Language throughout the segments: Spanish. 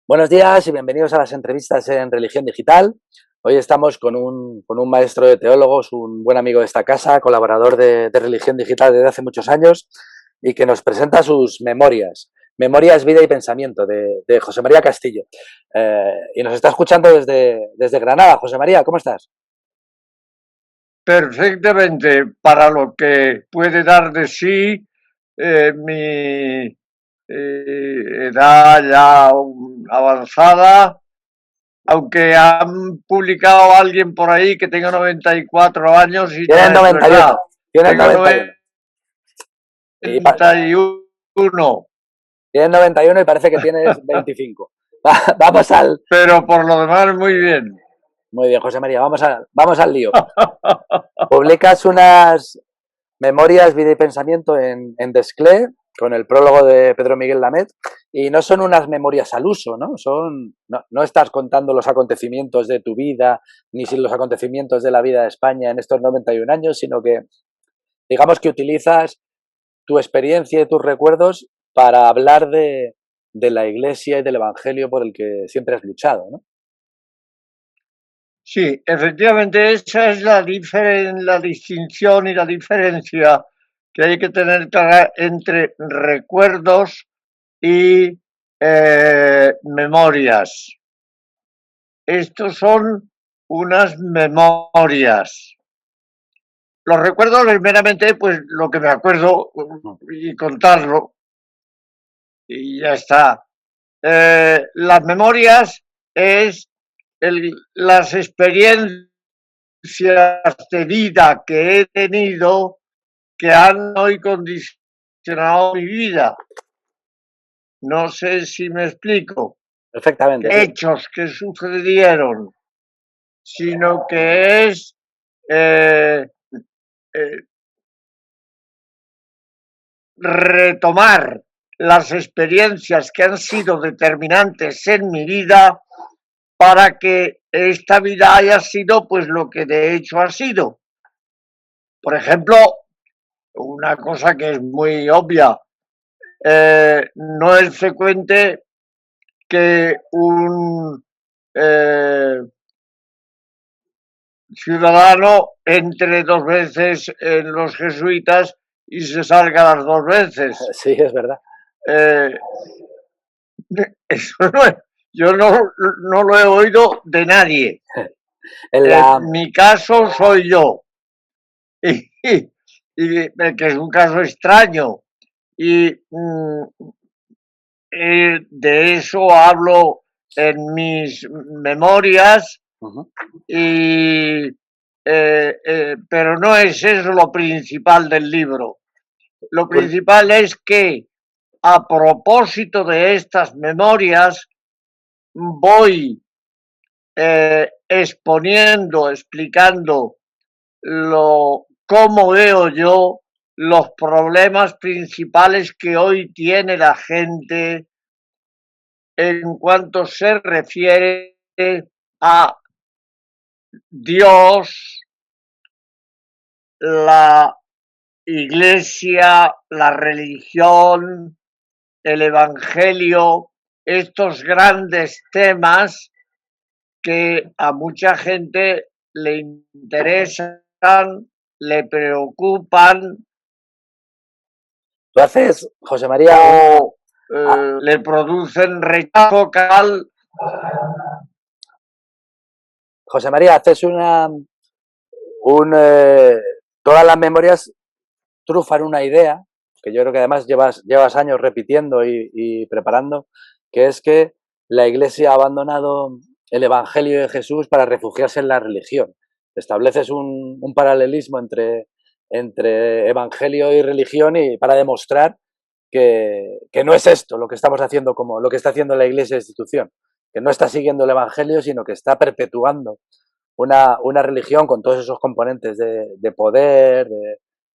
Buenos días y bienvenidos a las entrevistas en Religión Digital. Hoy estamos con un maestro de teólogos, un buen amigo de esta casa, colaborador de Religión Digital desde hace muchos años y que nos presenta sus memorias. Memorias, vida y pensamiento de José María Castillo. Y nos está escuchando desde Granada. José María, ¿cómo estás? Perfectamente para lo que puede dar de sí mi edad ya avanzada, aunque han publicado a alguien por ahí que tenga 94 años y no Tienes es 91. verdad. Tienes Tengo 91. Y 91, tienes 91 y parece que tienes 25. Vamos al... pero por lo demás muy bien. Muy bien, José María, vamos al lío. Publicas unas memorias, vida y pensamiento en Desclé, con el prólogo de Pedro Miguel Lamet, y no son unas memorias al uso, ¿no? No estás contando los acontecimientos de tu vida, ni si los acontecimientos de la vida de España en estos 91 años, sino que digamos que utilizas tu experiencia y tus recuerdos para hablar de la Iglesia y del Evangelio por el que siempre has luchado, ¿no? Sí, efectivamente esa es la distinción y la diferencia que hay que tener clara entre recuerdos y memorias. Estos son unas memorias. Los recuerdos es meramente pues lo que me acuerdo y contarlo y ya está. Las memorias es las experiencias de vida que he tenido que han hoy condicionado mi vida. No sé si me explico. Perfectamente, sí. Hechos que sucedieron, sino que es eh, eh, retomar las experiencias que han sido determinantes en mi vida para que esta vida haya sido pues lo que de hecho ha sido. Por ejemplo, una cosa que es muy obvia, no es frecuente que un ciudadano entre dos veces en los jesuitas y se salga las dos veces. Sí, es verdad. Eh, eso yo no lo he oído de nadie. En la, En mi caso soy yo. Y que es un caso extraño. Y de eso hablo en mis memorias, uh-huh. y, pero no es eso lo principal del libro. Lo Pues, principal es que a propósito de estas memorias voy exponiendo, explicando cómo veo yo los problemas principales que hoy tiene la gente en cuanto se refiere a Dios, la Iglesia, la religión, el Evangelio, estos grandes temas que a mucha gente le interesan, le preocupan tú haces, José María, o le producen rechazo cal. José María, haces todas las memorias trufan una idea, que yo creo que además llevas años repitiendo y preparando, que es que la Iglesia ha abandonado el Evangelio de Jesús para refugiarse en la religión. Estableces un paralelismo entre Evangelio y religión y para demostrar que no es esto lo que estamos haciendo como lo que está haciendo la Iglesia de institución, que no está siguiendo el Evangelio, sino que está perpetuando una religión con todos esos componentes de poder,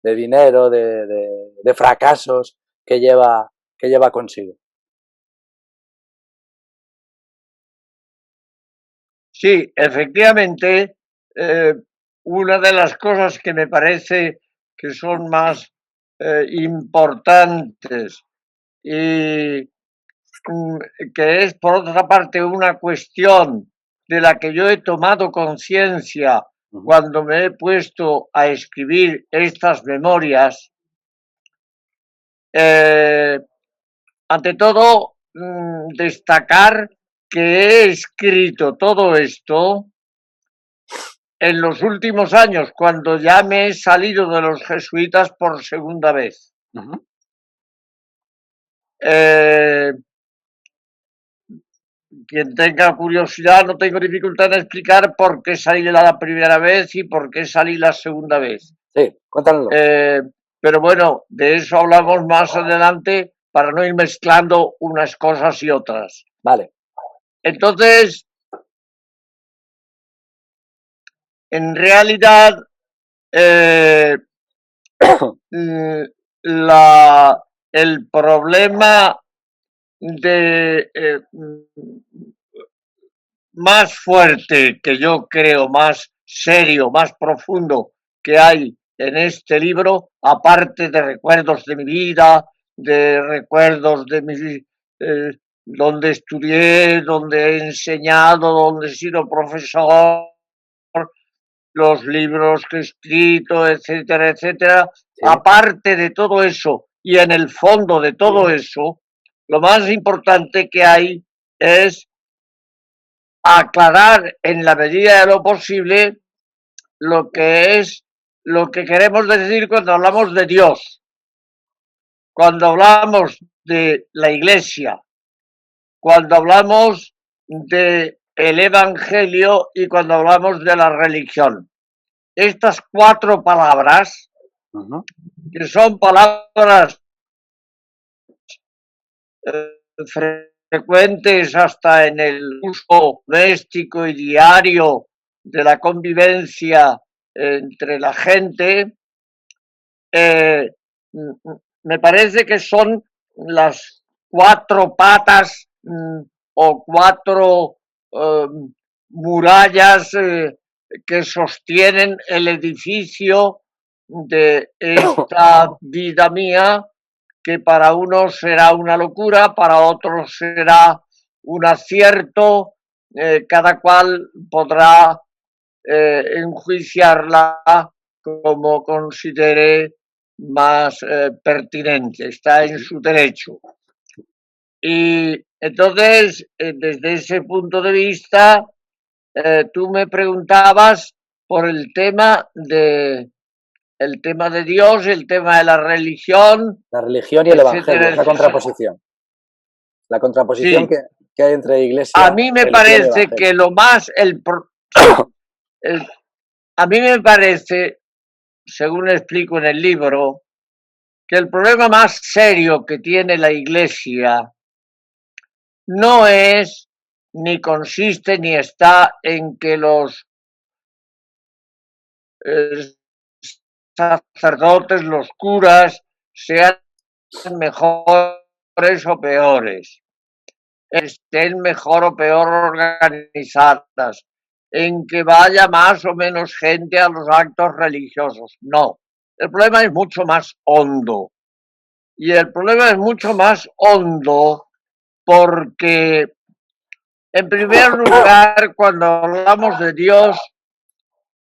de dinero, de fracasos que lleva consigo. Sí, efectivamente, una de las cosas que me parece que son más importantes y que es por otra parte una cuestión de la que yo he tomado conciencia cuando me he puesto a escribir estas memorias, ante todo, destacar que he escrito todo esto en los últimos años, cuando ya me he salido de los jesuitas por segunda vez. Quien tenga curiosidad, no tengo dificultad en explicar por qué salí la primera vez y por qué salí la segunda vez. Sí, cuéntanoslo. Pero bueno, de eso hablamos más adelante para no ir mezclando unas cosas y otras. Vale. Entonces, en realidad, el problema de más fuerte que yo creo, más serio, más profundo que hay en este libro, aparte de recuerdos de mi vida, de recuerdos de mi donde estudié, donde he enseñado, donde he sido profesor, los libros que he escrito, etcétera, etcétera. Sí. Aparte de todo eso y en el fondo de todo eso, lo más importante que hay es aclarar en la medida de lo posible lo que queremos decir cuando hablamos de Dios, cuando hablamos de la Iglesia, cuando hablamos de el Evangelio y cuando hablamos de la religión. Estas 4 palabras, que son palabras frecuentes hasta en el uso doméstico y diario de la convivencia entre la gente, me parece que son las 4 patas o 4 murallas que sostienen el edificio de esta vida mía, que para unos será una locura, para otros será un acierto, cada cual podrá enjuiciarla como considere más pertinente, está en su derecho. Y entonces, desde ese punto de vista, tú me preguntabas por el tema de Dios, el tema de la religión. La religión y el evangelio, esa contraposición. La contraposición sí. que hay entre iglesia. A mí me parece que lo más. A mí me parece, según explico en el libro, que el problema más serio que tiene la iglesia no es, ni consiste, ni está en que los sacerdotes, los curas, sean mejores o peores, estén mejor o peor organizadas, en que vaya más o menos gente a los actos religiosos. No, el problema es mucho más hondo. Y el problema es mucho más hondo porque, en primer lugar, cuando hablamos de Dios,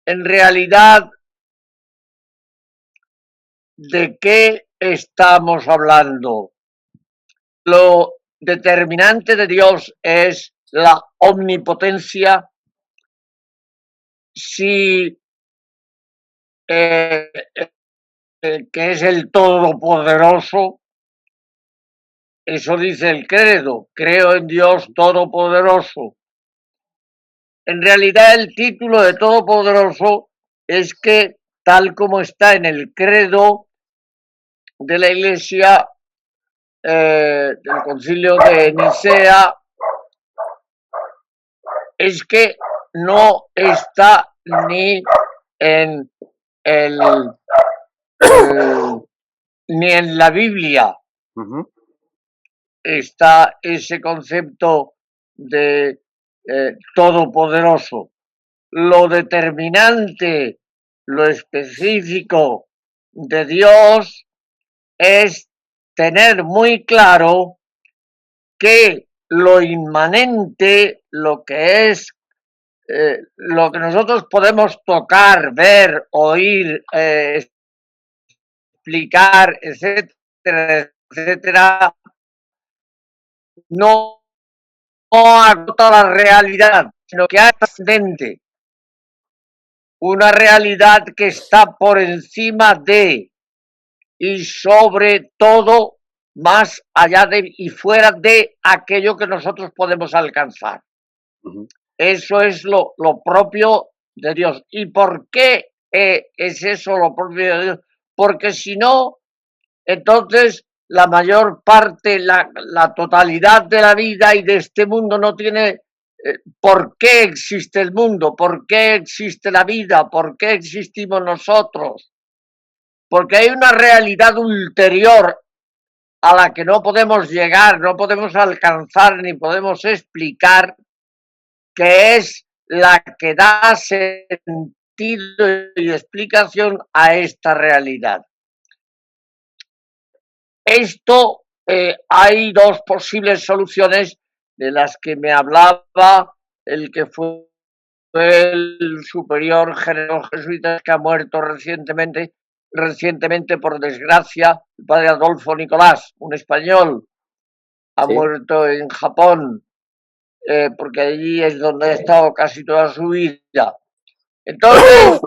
en realidad, ¿de qué estamos hablando? Lo determinante de Dios es la omnipotencia. Si que es el Todopoderoso, eso dice el credo, creo en Dios Todopoderoso. En realidad el título de Todopoderoso es que, tal como está en el credo de la Iglesia del Concilio de Nicea, es que no está ni en ni en la Biblia está ese concepto de todopoderoso. Lo determinante, lo específico de Dios es tener muy claro que lo inmanente, lo que es, lo que nosotros podemos tocar, ver, oír, explicar, etcétera, etcétera, no agota la realidad, sino que hay trascendente, una realidad que está por encima de y sobre todo, más allá de y fuera de aquello que nosotros podemos alcanzar. Eso es lo propio de Dios. ¿Y por qué es eso lo propio de Dios? Porque si no, entonces la mayor parte, la totalidad de la vida y de este mundo no tiene por qué existe el mundo, por qué existe la vida, por qué existimos nosotros. Porque hay una realidad ulterior a la que no podemos llegar, no podemos alcanzar ni podemos explicar, que es la que da sentido y explicación a esta realidad. Esto hay dos posibles soluciones de las que me hablaba el que fue el superior general jesuita que ha muerto recientemente por desgracia, el padre Adolfo Nicolás, un español, ha muerto en Japón, porque allí es donde ha estado casi toda su vida. Entonces,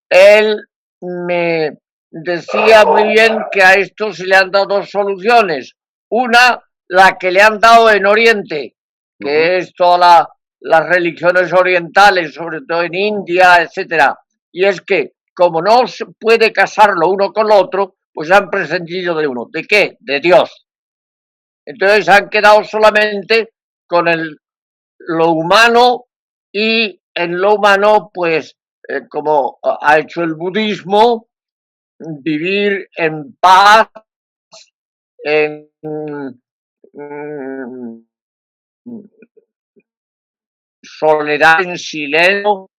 él me decía muy bien que a esto se le han dado dos soluciones. Una, la que le han dado en Oriente, que es todas las religiones orientales, sobre todo en India, etcétera. Y es que, como no se puede casarlo uno con lo otro, pues han prescindido de uno. ¿De qué? De Dios. Entonces han quedado solamente con lo humano, y en lo humano, pues, como ha hecho el budismo, vivir en paz, en soledad, en silencio,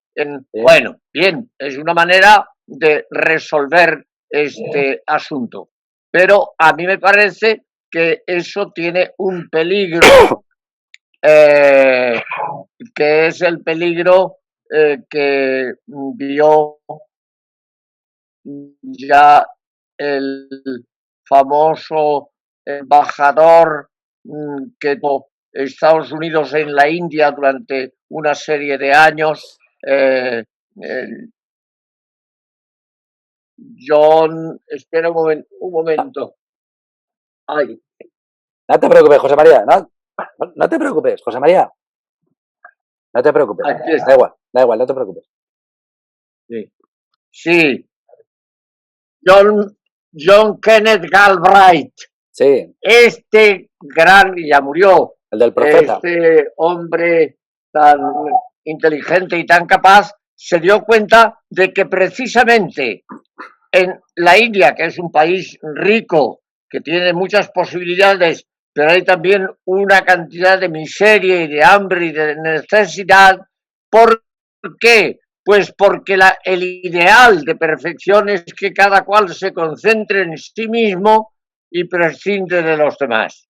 bueno, bien, es una manera de resolver este asunto. Pero a mí me parece que eso tiene un peligro, que es el peligro que vio ya el famoso embajador que tuvo Estados Unidos en la India durante una serie de años, John, espera un momento. Ay. No te preocupes, José María, no te preocupes, José María. No te preocupes, da igual, no te preocupes. Sí. John Kenneth Galbraith. Sí. Este gran, ya murió, el del profeta. Este hombre tan inteligente y tan capaz se dio cuenta de que precisamente en la India, que es un país rico, que tiene muchas posibilidades, pero hay también una cantidad de miseria y de hambre y de necesidad. ¿Por qué? Pues porque el ideal de perfección es que cada cual se concentre en sí mismo y prescinde de los demás,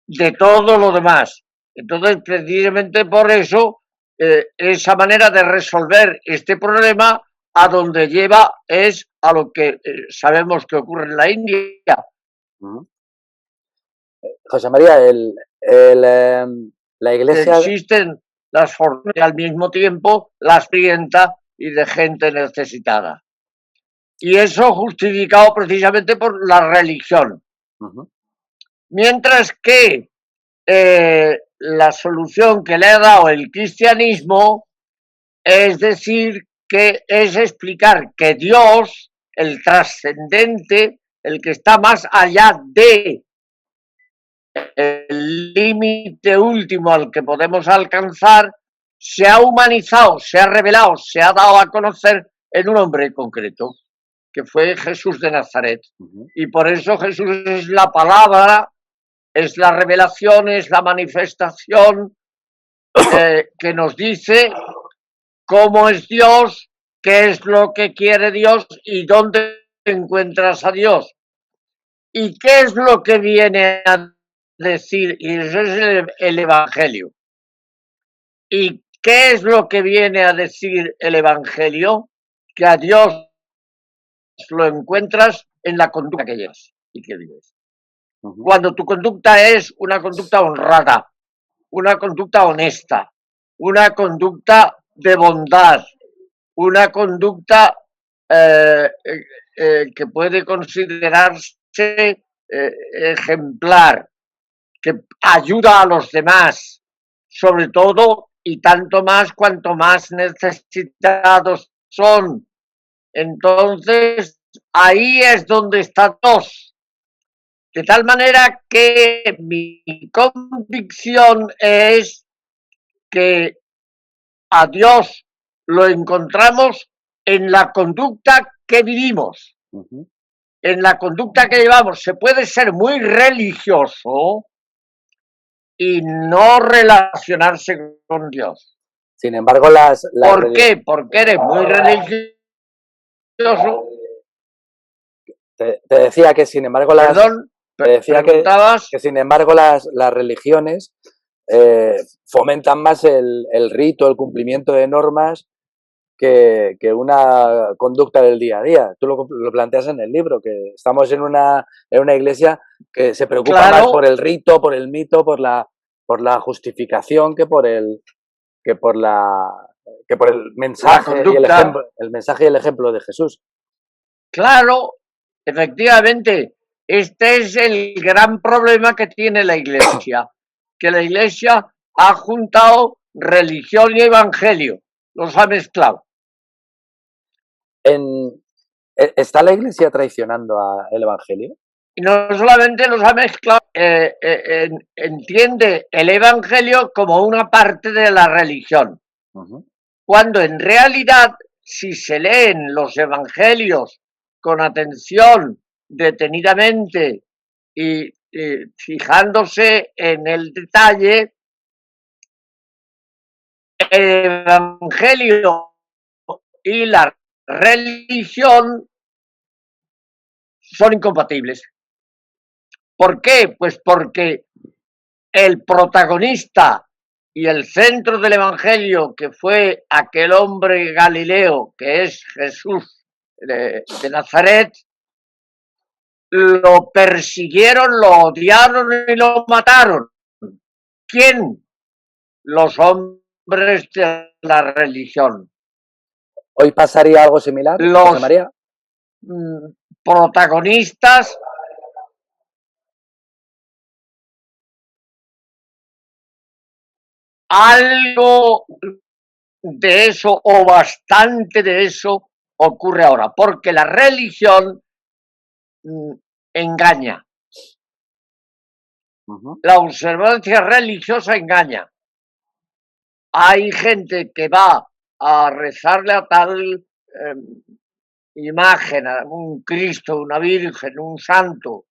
de todo lo demás. Entonces, precisamente por eso, esa manera de resolver este problema a donde lleva es a lo que sabemos que ocurre en la India. José María, la Iglesia... Existen las formas y al mismo tiempo las hambrienta y de gente necesitada. Y eso justificado precisamente por la religión. Mientras que la solución que le ha dado el cristianismo es decir, que es explicar que Dios, el trascendente, el que está más allá de el límite último al que podemos alcanzar, se ha humanizado, se ha revelado, se ha dado a conocer en un hombre concreto, que fue Jesús de Nazaret. Y por eso Jesús es la palabra, es la revelación, es la manifestación que nos dice cómo es Dios, qué es lo que quiere Dios y dónde encuentras a Dios. ¿Y qué es lo que viene a decir, y eso es el Evangelio. ¿Y qué es lo que viene a decir el Evangelio? Que a Dios lo encuentras en la conducta que llevas y que vives. Cuando tu conducta es una conducta honrada, una conducta honesta, una conducta de bondad, una conducta que puede considerarse ejemplar, que ayuda a los demás, sobre todo y tanto más cuanto más necesitados son. Entonces, ahí es donde está Dios. De tal manera que mi convicción es que a Dios lo encontramos en la conducta que vivimos, en la conducta que llevamos. Se puede ser muy religioso y no relacionarse con Dios. Sin embargo, ¿Por qué? Porque eres muy religioso. Te decía que, sin embargo, que sin embargo las religiones fomentan más el rito, el cumplimiento de normas que una conducta del día a día. Tú lo planteas en el libro, que estamos en una iglesia que se preocupa más por el rito, por el mito, por la justificación que por el mensaje y el mensaje y el ejemplo de Jesús. Claro, efectivamente, este es el gran problema que tiene la Iglesia, que la Iglesia ha juntado religión y evangelio, los ha mezclado. ¿Está la Iglesia traicionando el evangelio? Y no solamente los ha mezclado, entiende el evangelio como una parte de la religión, cuando en realidad, si se leen los evangelios con atención, detenidamente y fijándose en el detalle, el evangelio y la religión son incompatibles. ¿Por qué? Pues porque el protagonista y el centro del evangelio, que fue aquel hombre Galileo, que es Jesús de Nazaret, lo persiguieron, lo odiaron y lo mataron. ¿Quién? Los hombres de la religión. ¿Hoy pasaría algo similar, José María? Protagonistas algo de eso o bastante de eso ocurre ahora, porque la religión engaña. La observancia religiosa engaña. Hay gente que va a rezarle a tal imagen, a un Cristo, una Virgen, un santo,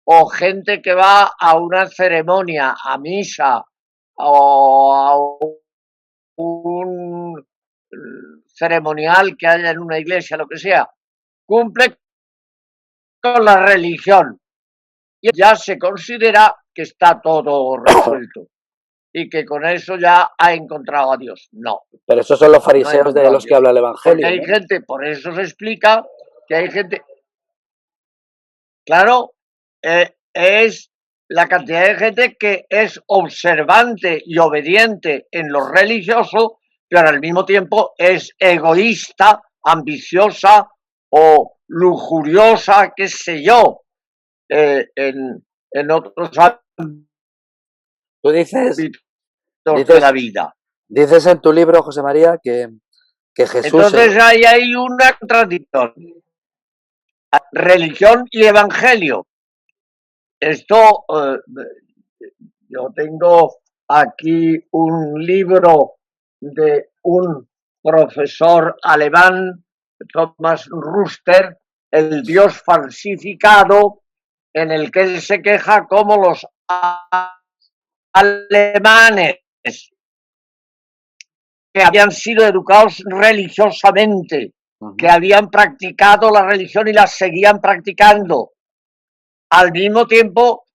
o gente que va a una ceremonia, a misa, o a un ceremonial que haya en una iglesia, lo que sea, cumple con la religión y ya se considera que está todo resuelto y que con eso ya ha encontrado a Dios. No. Pero esos son los fariseos de los que habla el Evangelio. Porque hay gente, por eso se explica que hay gente, claro, es la cantidad de gente que es observante y obediente en lo religioso, pero al mismo tiempo es egoísta, ambiciosa o lujuriosa, qué sé yo, en otros ámbitos Tú dices de la vida. Dices en tu libro, José María, que Jesús... Entonces ahí hay una contradicción. Religión y evangelio. Esto, yo tengo aquí un libro de un profesor alemán, Thomas Ruster, El Dios falsificado, en el que él se queja como los alemanes que habían sido educados religiosamente, que habían practicado la religión y la seguían practicando, al mismo tiempo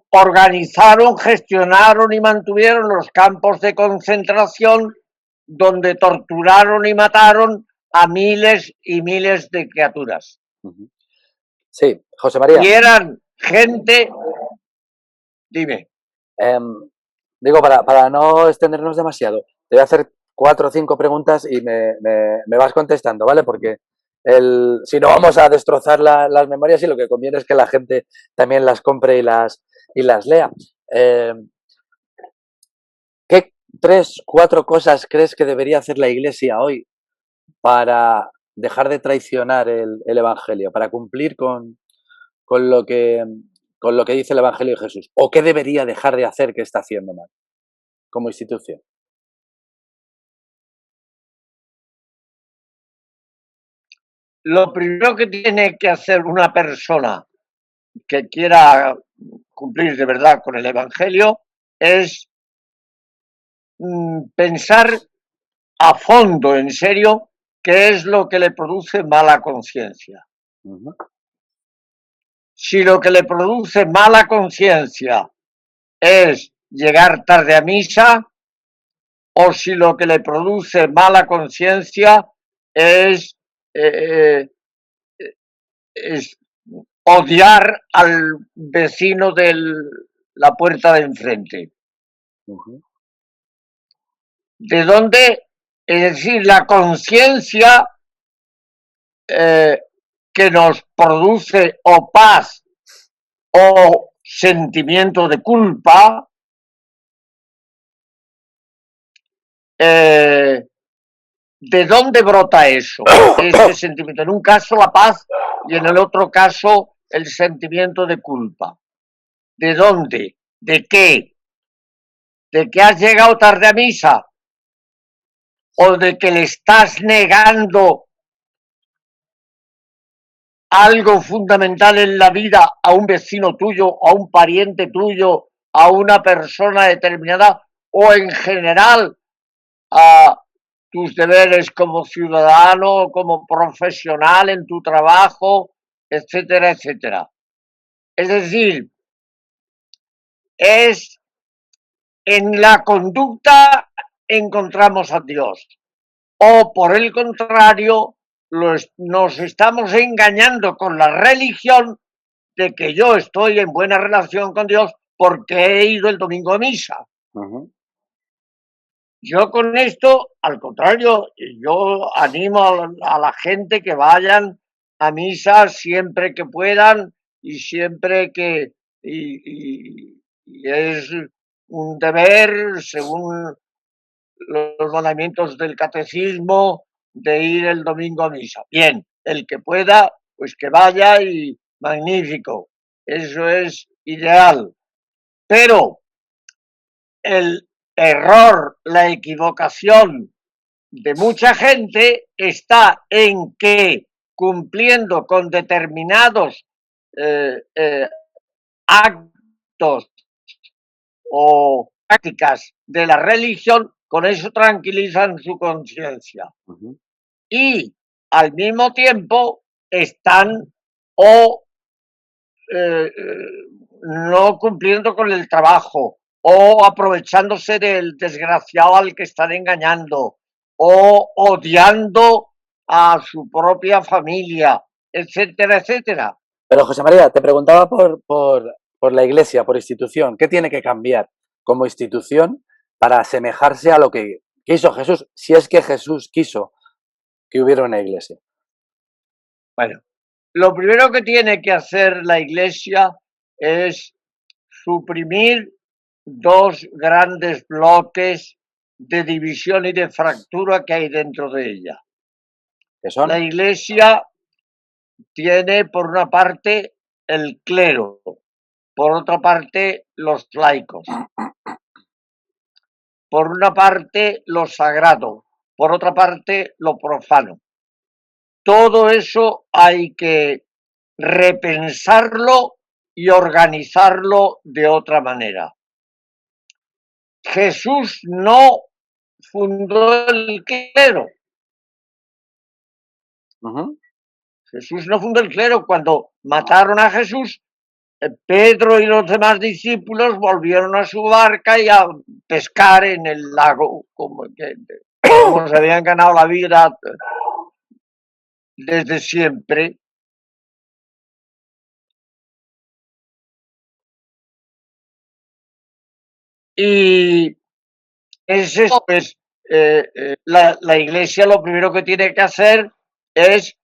organizaron, gestionaron y mantuvieron los campos de concentración donde torturaron y mataron a miles y miles de criaturas. Sí, José María. Y eran gente, dime. Digo, para no extendernos demasiado, te voy a hacer 4 o 5 preguntas y me vas contestando, ¿vale? Porque si no vamos a destrozar las memorias y lo que conviene es que la gente también las compre y las lea. ¿Qué 3, 4 cosas crees que debería hacer la Iglesia hoy para dejar de traicionar el Evangelio, para cumplir con lo que dice el Evangelio de Jesús? ¿O qué debería dejar de hacer que está haciendo mal como institución? Lo primero que tiene que hacer una persona que quiera cumplir de verdad con el Evangelio es pensar a fondo, en serio, qué es lo que le produce mala conciencia. Si lo que le produce mala conciencia es llegar tarde a misa, o si lo que le produce mala conciencia es odiar al vecino de la puerta de enfrente. ¿De dónde? Es decir, la conciencia que nos produce o paz o sentimiento de culpa, ¿de dónde brota eso? Ese sentimiento. En un caso la paz y en el otro caso el sentimiento de culpa. ¿De dónde? ¿De qué? ¿De que has llegado tarde a misa? ¿O de que le estás negando algo fundamental en la vida a un vecino tuyo, a un pariente tuyo, a una persona determinada, o en general a tus deberes como ciudadano, como profesional en tu trabajo, etcétera, etcétera? Es decir, es en la conducta encontramos a Dios, o por el contrario, nos estamos engañando con la religión de que yo estoy en buena relación con Dios porque he ido el domingo a misa. Yo con esto, al contrario, yo animo a la gente que vayan a misa siempre que puedan y siempre que y es un deber según los mandamientos del catecismo de ir el domingo a misa. Bien, el que pueda, pues que vaya y magnífico, eso es ideal. Pero el error, la equivocación de mucha gente está en que cumpliendo con determinados actos o prácticas de la religión, con eso tranquilizan su conciencia. Y al mismo tiempo están no cumpliendo con el trabajo, o aprovechándose del desgraciado al que están engañando, o odiando a su propia familia, etcétera, etcétera. Pero José María, te preguntaba por la Iglesia, por institución. ¿Qué tiene que cambiar como institución para asemejarse a lo que quiso Jesús? Si es que Jesús quiso que hubiera una Iglesia. Bueno, lo primero que tiene que hacer la Iglesia es suprimir 2 grandes bloques de división y de fractura que hay dentro de ella. ¿Qué son? La Iglesia tiene, por una parte, el clero, por otra parte, los laicos, por una parte, lo sagrado, por otra parte, lo profano. Todo eso hay que repensarlo y organizarlo de otra manera. Jesús no fundó el clero. Jesús no fundó el clero. Cuando mataron a Jesús, Pedro y los demás discípulos volvieron a su barca y a pescar en el lago, como se habían ganado la vida desde siempre. Y es eso, pues la Iglesia lo primero que tiene que hacer es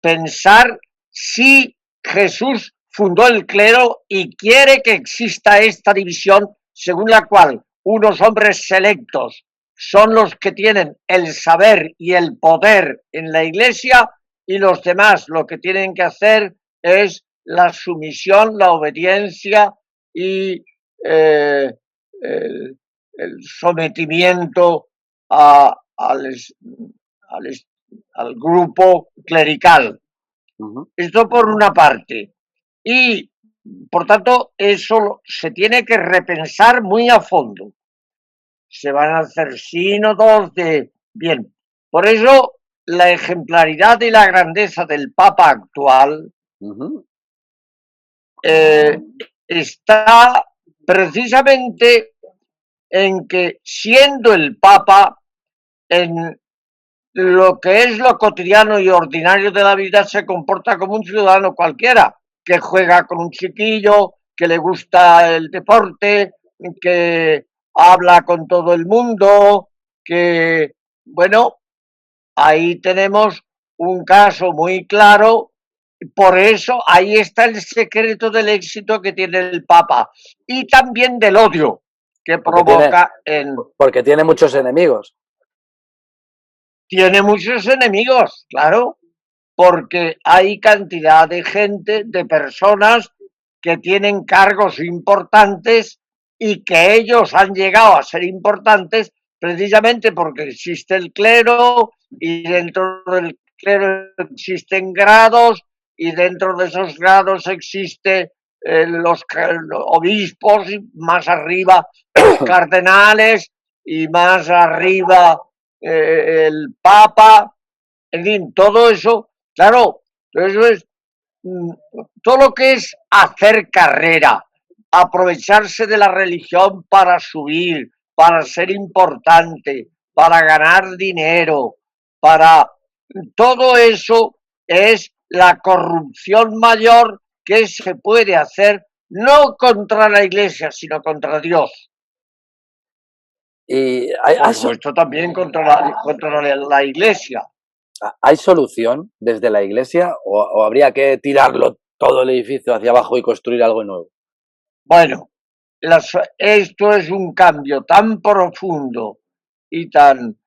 pensar si Jesús fundó el clero y quiere que exista esta división según la cual unos hombres selectos son los que tienen el saber y el poder en la Iglesia y los demás lo que tienen que hacer es la sumisión, la obediencia y el sometimiento al grupo clerical. Esto por una parte. Y, por tanto, eso se tiene que repensar muy a fondo. Se van a hacer sínodos de... Bien, por eso la ejemplaridad y la grandeza del Papa actual está precisamente en que, siendo el Papa, en lo que es lo cotidiano y ordinario de la vida, se comporta como un ciudadano cualquiera, que juega con un chiquillo, que le gusta el deporte, que habla con todo el mundo, que, bueno, ahí tenemos un caso muy claro. Por eso ahí está el secreto del éxito que tiene el Papa y también del odio que provoca porque tiene muchos enemigos. Tiene muchos enemigos, claro, porque hay cantidad de gente, de personas que tienen cargos importantes y que ellos han llegado a ser importantes precisamente porque existe el clero y dentro del clero existen grados y dentro de esos grados existen los obispos y más arriba los cardenales y más arriba el Papa, en fin, todo eso, claro, eso es todo lo que es hacer carrera, aprovecharse de la religión para subir, para ser importante, para ganar dinero, para todo eso es la corrupción mayor que se puede hacer no contra la Iglesia, sino contra Dios. Y por supuesto también contra la Iglesia. ¿Hay solución desde la Iglesia o habría que tirarlo todo el edificio hacia abajo y construir algo nuevo? Bueno, esto es un cambio tan profundo y tan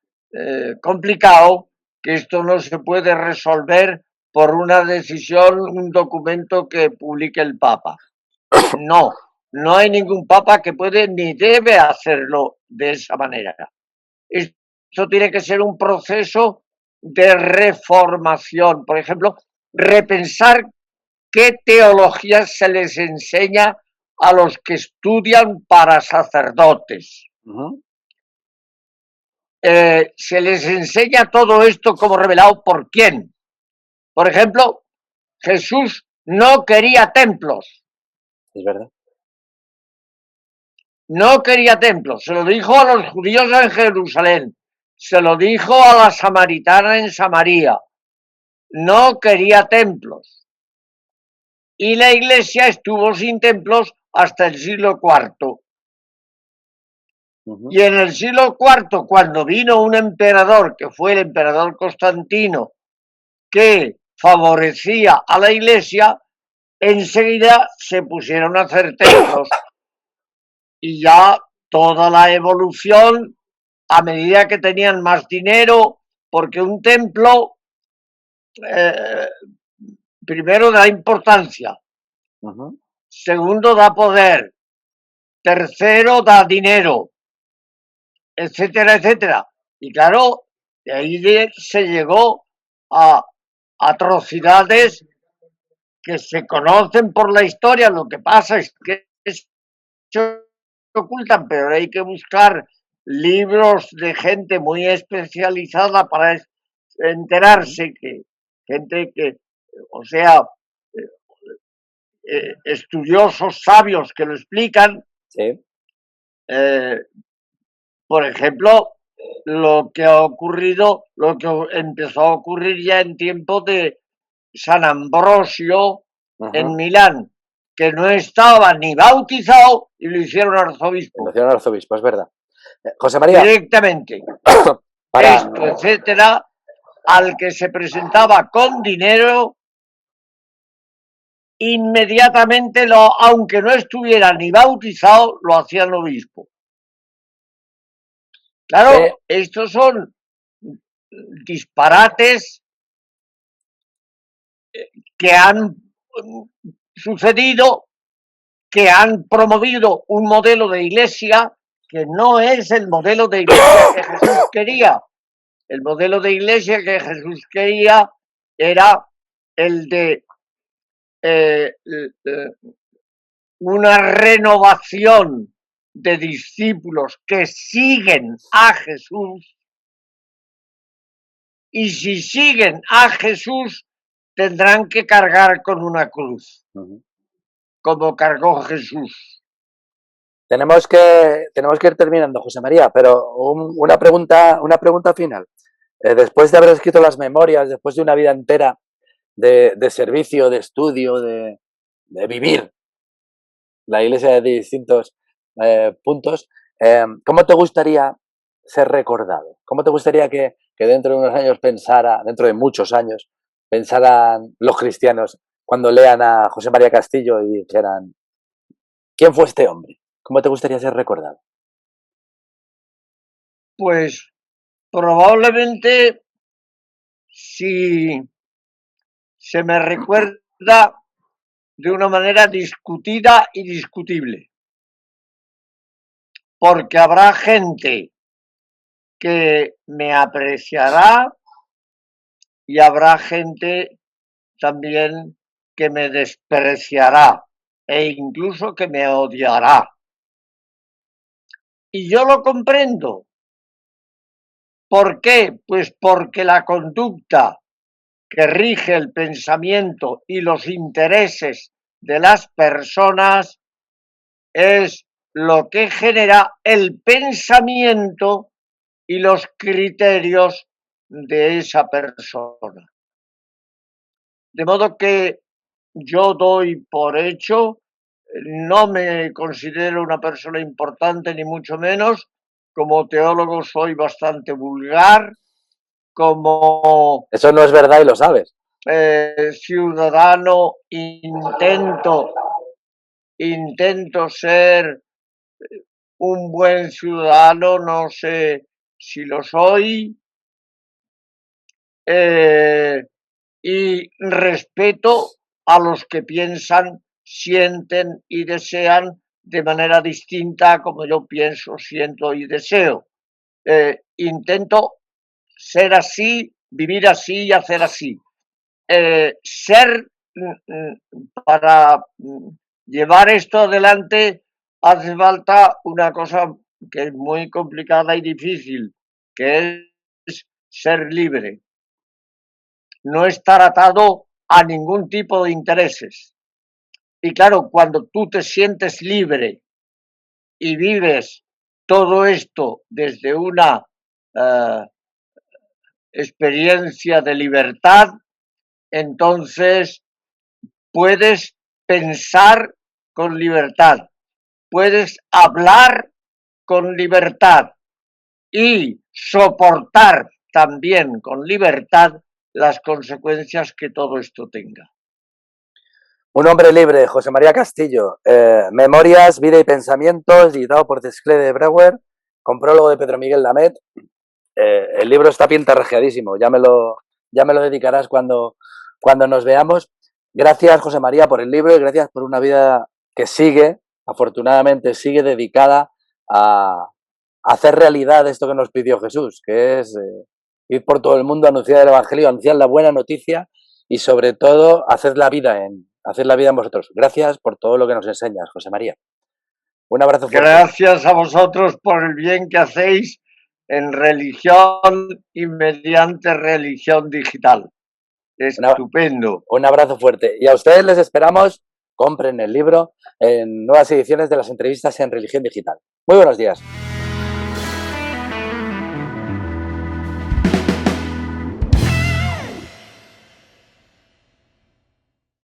complicado que esto no se puede resolver por una decisión, un documento que publique el Papa. No, no hay ningún Papa que puede ni debe hacerlo de esa manera. Esto tiene que ser un proceso de reformación. Por ejemplo, repensar qué teología se les enseña a los que estudian para sacerdotes. Se les enseña todo esto como revelado por quién. Por ejemplo, Jesús no quería templos. Es verdad. No quería templos. Se lo dijo a los judíos en Jerusalén. Se lo dijo a la samaritana en Samaria. No quería templos. Y la Iglesia estuvo sin templos hasta el siglo IV. Y en el siglo IV, cuando vino un emperador, que fue el emperador Constantino, que favorecía a la Iglesia, enseguida se pusieron a hacer templos. Y ya toda la evolución, a medida que tenían más dinero, porque un templo, primero da importancia, segundo da poder, tercero da dinero, etcétera, etcétera. Y claro, de ahí se llegó a atrocidades que se conocen por la historia. Lo que pasa es que se ocultan, pero hay que buscar libros de gente muy especializada para enterarse que gente que, o sea, estudiosos sabios que lo explican. Sí. Por ejemplo, lo que ha ocurrido, lo que empezó a ocurrir ya en tiempos de San Ambrosio en Milán, que no estaba ni bautizado y lo hicieron arzobispo. Lo hicieron arzobispo, es verdad. José María. Directamente. Esto, etcétera, al que se presentaba con dinero, inmediatamente, aunque no estuviera ni bautizado, lo hacían obispo. Claro, estos son disparates que han sucedido, que han promovido un modelo de iglesia que no es el modelo de iglesia que Jesús quería. El modelo de iglesia que Jesús quería era el de una renovación de discípulos que siguen a Jesús, y si siguen a Jesús tendrán que cargar con una cruz, como cargó Jesús. Tenemos que ir terminando, José María, pero una pregunta final. Después de haber escrito las memorias, después de una vida entera de servicio, de estudio, de vivir la iglesia de distintos puntos, ¿cómo te gustaría ser recordado? ¿Cómo te gustaría que dentro de unos años dentro de muchos años, pensaran los cristianos cuando lean a José María Castillo y dijeran, ¿quién fue este hombre? ¿Cómo te gustaría ser recordado? Pues probablemente, si se me recuerda de una manera discutida y discutible, porque habrá gente que me apreciará y habrá gente también que me despreciará e incluso que me odiará. Y yo lo comprendo. ¿Por qué? Pues porque la conducta que rige el pensamiento y los intereses de las personas es lo que genera el pensamiento y los criterios de esa persona. De modo que yo doy por hecho, no me considero una persona importante ni mucho menos, como teólogo soy bastante vulgar, como... Eso no es verdad y lo sabes. Ciudadano intento ser un buen ciudadano, no sé si lo soy, y respeto a los que piensan, sienten y desean de manera distinta como yo pienso, siento y deseo. Intento ser así, vivir así y hacer así. Para llevar esto adelante hace falta una cosa que es muy complicada y difícil, que es ser libre. No estar atado a ningún tipo de intereses. Y claro, cuando tú te sientes libre y vives todo esto desde una experiencia de libertad, entonces puedes pensar con libertad, puedes hablar con libertad y soportar también con libertad las consecuencias que todo esto tenga. Un hombre libre, José María Castillo. Memorias, vida y pensamientos, editado por Desclée de Brouwer, con prólogo de Pedro Miguel Lamet. El libro está pintarrajeadísimo, ya me lo dedicarás cuando nos veamos. Gracias, José María, por el libro y gracias por una vida que afortunadamente sigue dedicada a hacer realidad esto que nos pidió Jesús, que es ir por todo el mundo, anunciar el Evangelio, anunciar la buena noticia y sobre todo hacer la vida en vosotros. Gracias por todo lo que nos enseñas, José María. Un abrazo fuerte. Gracias a vosotros por el bien que hacéis en religión y mediante religión digital. Estupendo. Un abrazo fuerte. Y a ustedes les esperamos compren el libro en nuevas ediciones de las entrevistas en Religión Digital. Muy buenos días.